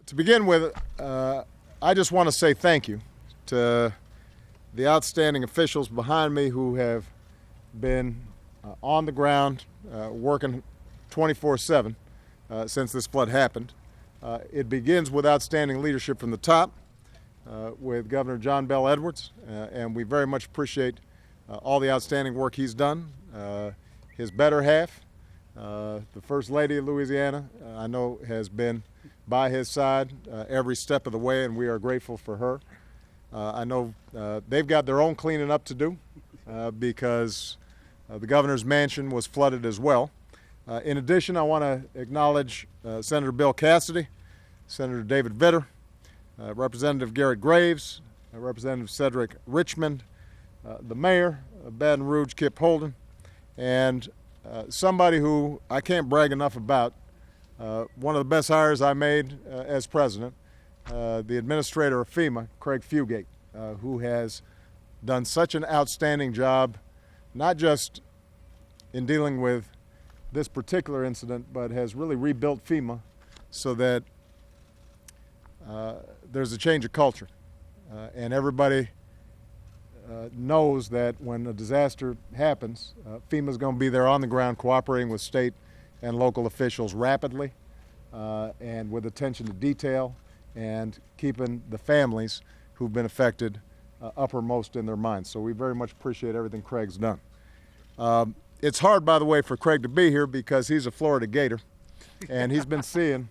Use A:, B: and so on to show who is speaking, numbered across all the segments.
A: To begin with, I just want to say thank you to the outstanding officials behind me who have been on the ground working 24/7 since this flood happened. It begins with outstanding leadership from the top with Governor John Bel Edwards, and we very much appreciate all the outstanding work he's done. His better half, the First Lady of Louisiana, I know has been by his side every step of the way, and we are grateful for her. I know they've got their own cleaning up to do because the governor's mansion was flooded as well. In addition, I want to acknowledge Senator Bill Cassidy, Senator David Vitter, Representative Garrett Graves, Representative Cedric Richmond, the mayor of Baton Rouge, Kip Holden, and somebody who I can't brag enough about, one of the best hires I made as president, the administrator of FEMA, Craig Fugate, who has done such an outstanding job, not just in dealing with this particular incident, but has really rebuilt FEMA so that there's a change of culture. And everybody knows that when a disaster happens, FEMA's going to be there on the ground cooperating with state and local officials rapidly and with attention to detail and keeping the families who've been affected uppermost in their minds. So we very much appreciate everything Craig's done. It's hard, by the way, for Craig to be here because he's a Florida Gator, and he's been seeing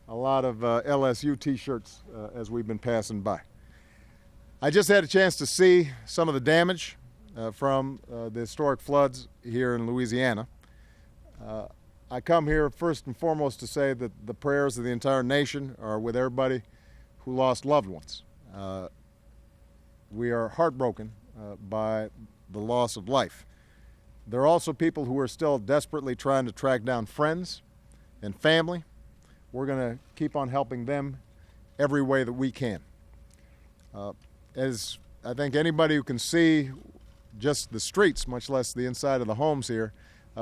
A: a lot of LSU T-shirts as we've been passing by. I just had a chance to see some of the damage from the historic floods here in Louisiana. I come here first and foremost to say that the prayers of the entire nation are with everybody who lost loved ones. We are heartbroken by the loss of life. There are also people who are still desperately trying to track down friends and family. We're going to keep on helping them every way that we can. As I think anybody who can see just the streets, much less the inside of the homes here,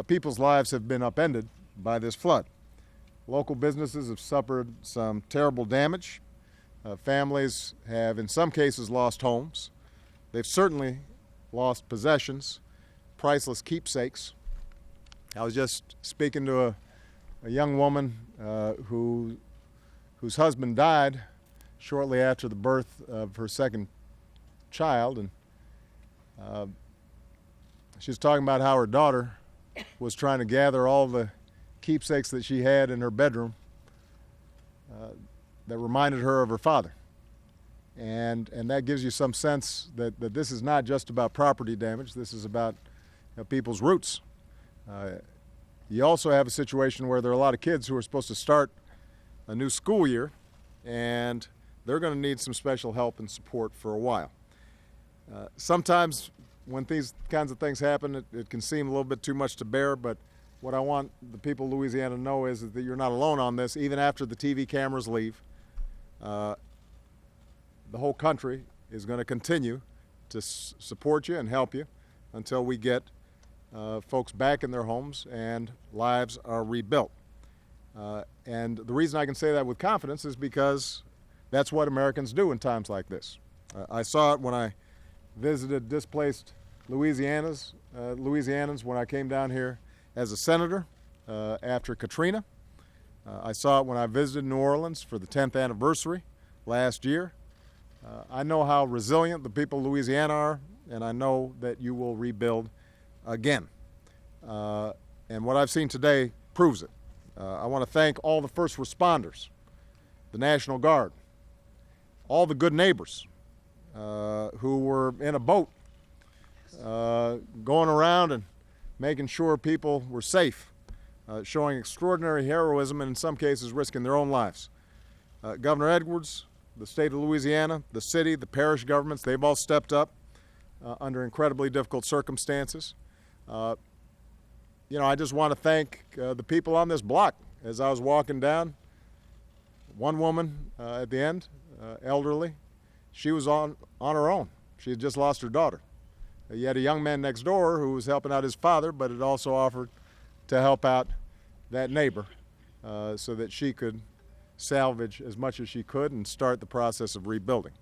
A: people's lives have been upended by this flood. Local businesses have suffered some terrible damage. Families have, in some cases, lost homes. They've certainly lost possessions, priceless keepsakes. I was just speaking to a young woman whose husband died shortly after the birth of her second child, and she was talking about how her daughter was trying to gather all the keepsakes that she had in her bedroom that reminded her of her father. And that gives you some sense that this is not just about property damage. This is about people's roots. You also have a situation where there are a lot of kids who are supposed to start a new school year, and they're going to need some special help and support for a while. Sometimes when these kinds of things happen, it can seem a little bit too much to bear, but what I want the people of Louisiana to know is that you're not alone on this. Even after the TV cameras leave, the whole country is going to continue to support you and help you until we get folks back in their homes and lives are rebuilt. And the reason I can say that with confidence is because that's what Americans do in times like this. I saw it when I visited displaced Louisianans when I came down here as a senator after Katrina. I saw it when I visited New Orleans for the 10th anniversary last year. I know how resilient the people of Louisiana are, and I know that you will rebuild again. And what I've seen today proves it. I want to thank all the first responders, the National Guard, all the good neighbors who were in a boat going around and making sure people were safe, showing extraordinary heroism and in some cases risking their own lives. Governor Edwards, the state of Louisiana, the city, the parish governments, they've all stepped up under incredibly difficult circumstances. I just want to thank the people on this block. As I was walking down, one woman at the end, elderly, she was on her own. She had just lost her daughter. You had a young man next door who was helping out his father, but had also offered to help out that neighbor so that she could salvage as much as she could and start the process of rebuilding.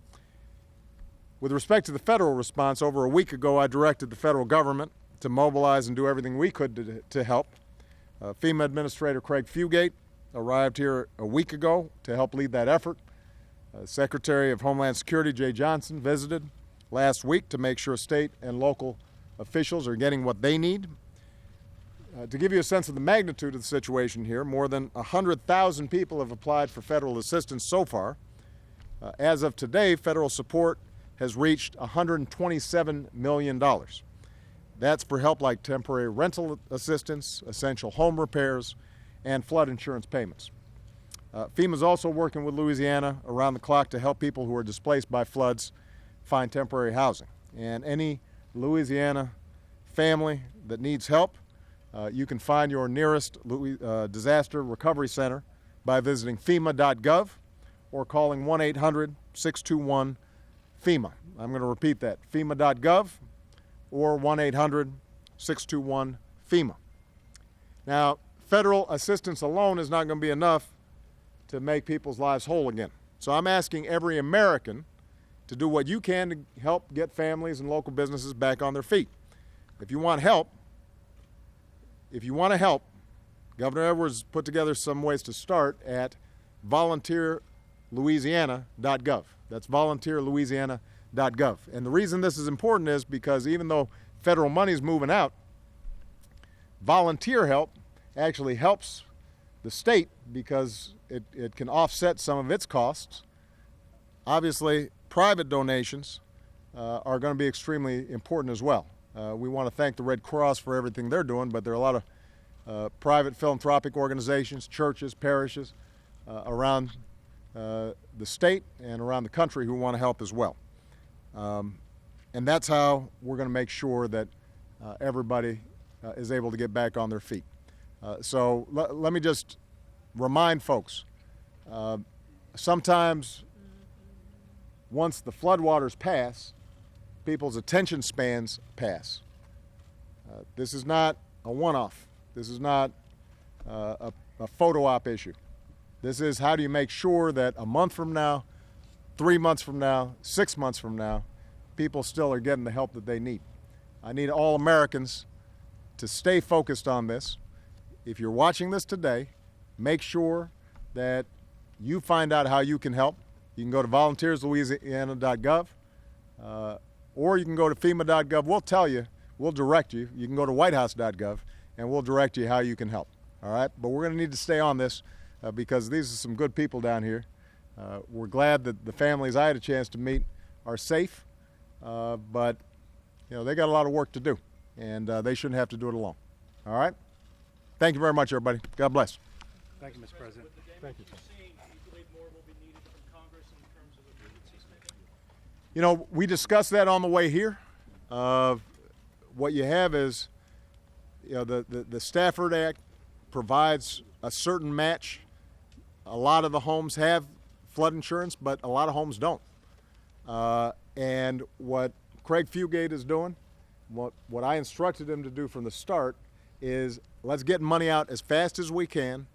A: With respect to the federal response, over a week ago I directed the federal government to mobilize and do everything we could to help. FEMA Administrator Craig Fugate arrived here a week ago to help lead that effort. Secretary of Homeland Security Jay Johnson visited last week to make sure state and local officials are getting what they need. To give you a sense of the magnitude of the situation here, more than 100,000 people have applied for federal assistance so far. As of today, federal support has reached $127 million. That's for help like temporary rental assistance, essential home repairs, and flood insurance payments. FEMA is also working with Louisiana around the clock to help people who are displaced by floods find temporary housing. And any Louisiana family that needs help, you can find your nearest disaster recovery center by visiting FEMA.gov or calling 1-800-621-FEMA. I'm going to repeat that, FEMA.gov or 1-800-621-FEMA. Now, federal assistance alone is not going to be enough to make people's lives whole again. So I'm asking every American to do what you can to help get families and local businesses back on their feet. If you want help, Governor Edwards put together some ways to start at volunteerlouisiana.gov. That's volunteerlouisiana.gov. And the reason this is important is because even though federal money is moving out, volunteer help actually helps the state because it can offset some of its costs. Obviously, private donations are going to be extremely important as well. We want to thank the Red Cross for everything they're doing, but there are a lot of private philanthropic organizations, churches, parishes around the state and around the country who want to help as well. And that's how we're going to make sure that everybody is able to get back on their feet. So let me just remind folks, sometimes once the floodwaters pass, people's attention spans pass. This is not a one-off. This is not a photo op issue. This is how do you make sure that a month from now, 3 months from now, 6 months from now, people still are getting the help that they need. I need all Americans to stay focused on this. If you're watching this today, make sure that you find out how you can help. You can go to volunteerslouisiana.gov or you can go to FEMA.gov. We'll tell you, we'll direct you. You can go to whitehouse.gov and we'll direct you how you can help. All right? But we're going to need to stay on this because these are some good people down here. We're glad that the families I had a chance to meet are safe, but you know, they got a lot of work to do, and they shouldn't have to do it alone. All right? Thank you very much, everybody. God bless.
B: Thank you, Mr. President.
A: Thank you.
C: Do you believe more will be needed from Congress in terms of emergency spending?
A: You know, we discussed that on the way here. What you have is, you know, the Stafford Act provides a certain match. A lot of the homes have flood insurance, but a lot of homes don't. And what Craig Fugate is doing, what I instructed him to do from the start is let's get money out as fast as we can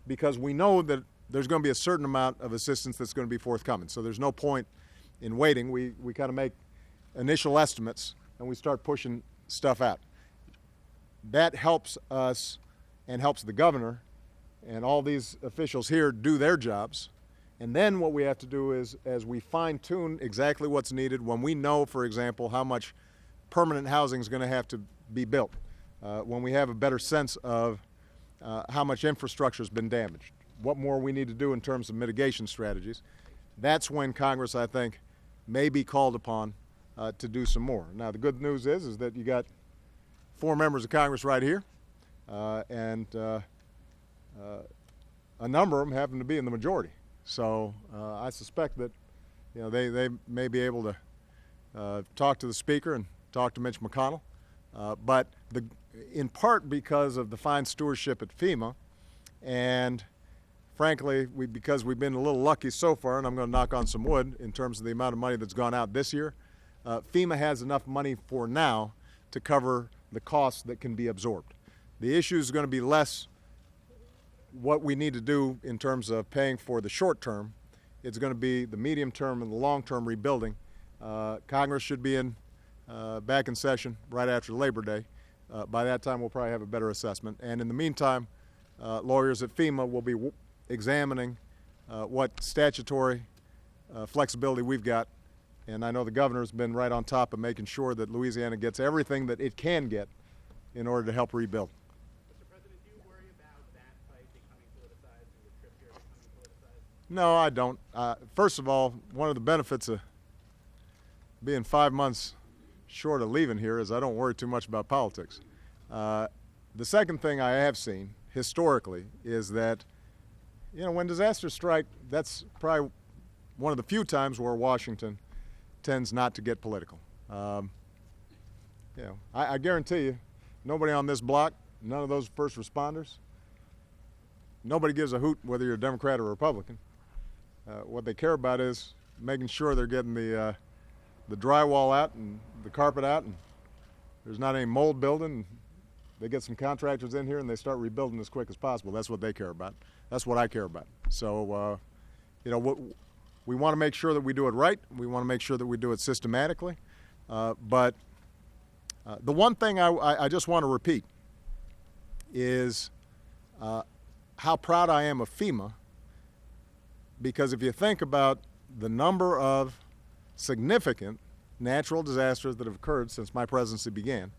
A: because we know that there's going to be a certain amount of assistance that's going to be forthcoming. So there's no point in waiting. We kind of make initial estimates and we start pushing stuff out. That helps us and helps the governor and all these officials here do their jobs. And then what we have to do is, as we fine-tune exactly what's needed, when we know, for example, how much permanent housing is going to have to be built, when we have a better sense of how much infrastructure has been damaged, what more we need to do in terms of mitigation strategies, that's when Congress, I think, may be called upon to do some more. Now, the good news is that you got 4 members of Congress right here, and a number of them happen to be in the majority. So I suspect that, you know, they may be able to talk to the Speaker and talk to Mitch McConnell, but in part because of the fine stewardship at FEMA, and frankly, because we've been a little lucky so far, and I'm going to knock on some wood in terms of the amount of money that's gone out this year, FEMA has enough money for now to cover the costs that can be absorbed. The issue is going to be less what we need to do in terms of paying for the short term. It's going to be the medium term and the long term rebuilding. Congress should be back in session right after Labor Day. By that time, we'll probably have a better assessment. And in the meantime, lawyers at FEMA will be examining what statutory flexibility we've got. And I know the governor's been right on top of making sure that Louisiana gets everything that it can get in order to help rebuild.
B: Mr. President, do you worry about that fight becoming politicized and the trip here becoming politicized?
A: No, I don't. First of all, one of the benefits of being 5 months short of leaving here is I don't worry too much about politics. The second thing I have seen historically is that, when disasters strike, that's probably one of the few times where Washington tends not to get political. I guarantee you, nobody on this block, none of those first responders, nobody gives a hoot whether you're a Democrat or a Republican. What they care about is making sure they're getting the drywall out and the carpet out, and there's not any mold building. They get some contractors in here and they start rebuilding as quick as possible. That's what they care about. That's what I care about. So, we want to make sure that we do it right. We want to make sure that we do it systematically. But the one thing I just want to repeat is how proud I am of FEMA, because if you think about the number of significant natural disasters that have occurred since my presidency began,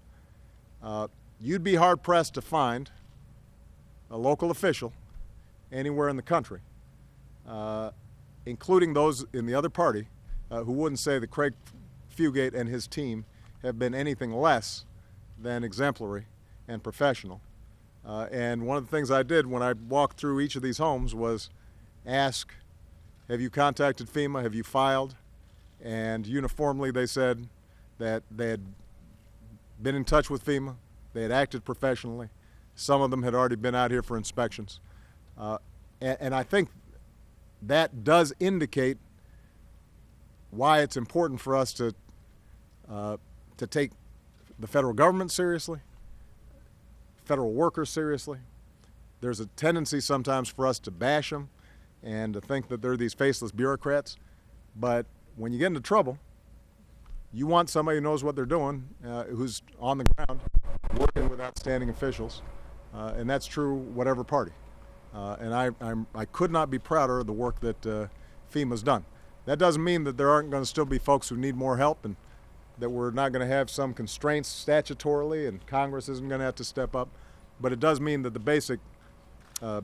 A: you'd be hard-pressed to find a local official anywhere in the country, including those in the other party, who wouldn't say that Craig Fugate and his team have been anything less than exemplary and professional. And one of the things I did when I walked through each of these homes was ask, have you contacted FEMA? Have you filed? And uniformly they said that they had been in touch with FEMA. They had acted professionally. Some of them had already been out here for inspections. And I think that does indicate why it's important for us to take the federal government seriously, federal workers seriously. There's a tendency sometimes for us to bash them and to think that they're these faceless bureaucrats. But when you get into trouble, you want somebody who knows what they're doing, who's on the ground working with outstanding officials, and that's true whatever party. And I could not be prouder of the work that FEMA's done. That doesn't mean that there aren't going to still be folks who need more help and that we're not going to have some constraints statutorily and Congress isn't going to have to step up. But it does mean that the basic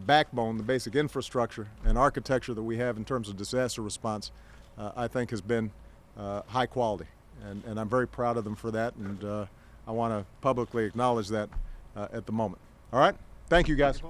A: backbone, the basic infrastructure and architecture that we have in terms of disaster response, I think has been high quality. And I'm very proud of them for that, and I want to publicly acknowledge that at the moment. All right? Thank you, guys.